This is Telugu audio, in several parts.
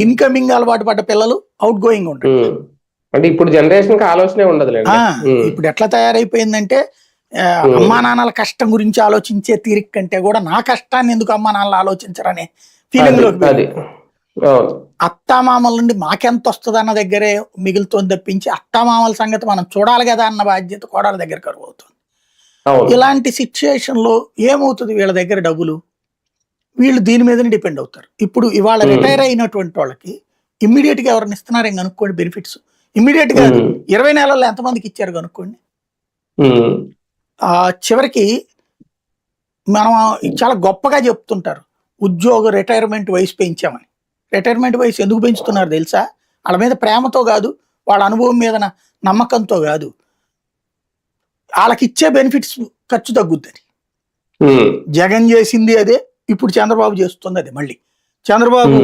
ఇన్కమింగ్ అలవాటు పడ్డ పిల్లలు అవుట్ గోయింగ్ ఉంటారు. అంటే ఇప్పుడు జనరేషన్ కి ఆలోచనే ఉండదు. ఇప్పుడు ఎట్లా తయారైపోయిందంటే అమ్మా నాన్నల కష్టం గురించి ఆలోచించే తీరిక కంటే కూడా నా కష్టాన్ని ఎందుకు అమ్మా నాన్నలు ఆలోచించరనే ఫీలింగ్ లోకి అత్తామామల నుండి మాకెంత వస్తుంది అన్న దగ్గరే మిగులుతోంది తప్పించి అత్తామామల సంగతి మనం చూడాలి కదా అన్న బాధ్యత కోడల దగ్గర కరువు అవుతుంది. ఇలాంటి సిచ్యుయేషన్ లో ఏమవుతుంది, వీళ్ళ దగ్గర డబ్బులు వీళ్ళు దీని మీదనే డిపెండ్ అవుతారు. ఇప్పుడు ఇవాళ రిటైర్ అయినటువంటి వాళ్ళకి ఇమ్మీడియట్ గా ఎవరిని ఇస్తున్నారని కనుక్కోండి బెనిఫిట్స్. ఇమ్మీడియట్ గా 20 నెలల్లో ఎంతమందికి ఇచ్చారు కనుక్కోండి. చివరికి మనం చాలా గొప్పగా చెప్తుంటారు ఉద్యోగ రిటైర్మెంట్ వయసు పెంచామని. రిటైర్మెంట్ వయసు ఎందుకు పెంచుతున్నారు తెలుసా? వాళ్ళ మీద ప్రేమతో కాదు, వాళ్ళ అనుభవం మీద నమ్మకంతో కాదు, వాళ్ళకి ఇచ్చే బెనిఫిట్స్ ఖర్చు తగ్గుద్దని. జగన్ చేసింది అదే, ఇప్పుడు చంద్రబాబు చేస్తుంది అదే. మళ్ళీ చంద్రబాబు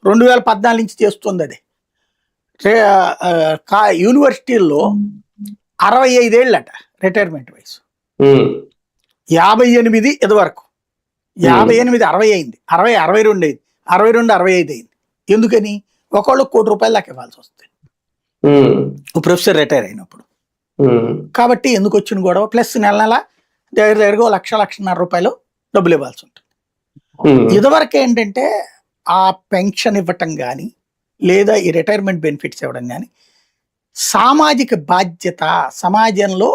2014 నుంచి చేస్తుంది అదే. యూనివర్సిటీల్లో 65 ఏళ్ళట రిటైర్మెంట్ వయసు, 58 ఇది వరకు, 58 60 అయింది, 60 62 అయింది, 62 65 అయింది. ఎందుకని? ఒకళ్ళు ₹1 కోటి దాకా ఇవ్వాల్సి వస్తుంది ప్రొఫెసర్ రిటైర్ అయినప్పుడు. కాబట్టి ఎందుకు వచ్చిన గొడవ? ప్లస్ నెల నెల దగ్గరగా ₹1,00,000-1,50,000 డబ్బులు ఇవ్వాల్సి ఉంటుంది. ఇదివరకు ఏంటంటే ఆ పెన్షన్ ఇవ్వటం కానీ లేదా ఈ రిటైర్మెంట్ బెనిఫిట్స్ ఇవ్వడం కానీ సామాజిక బాధ్యత, సమాజంలో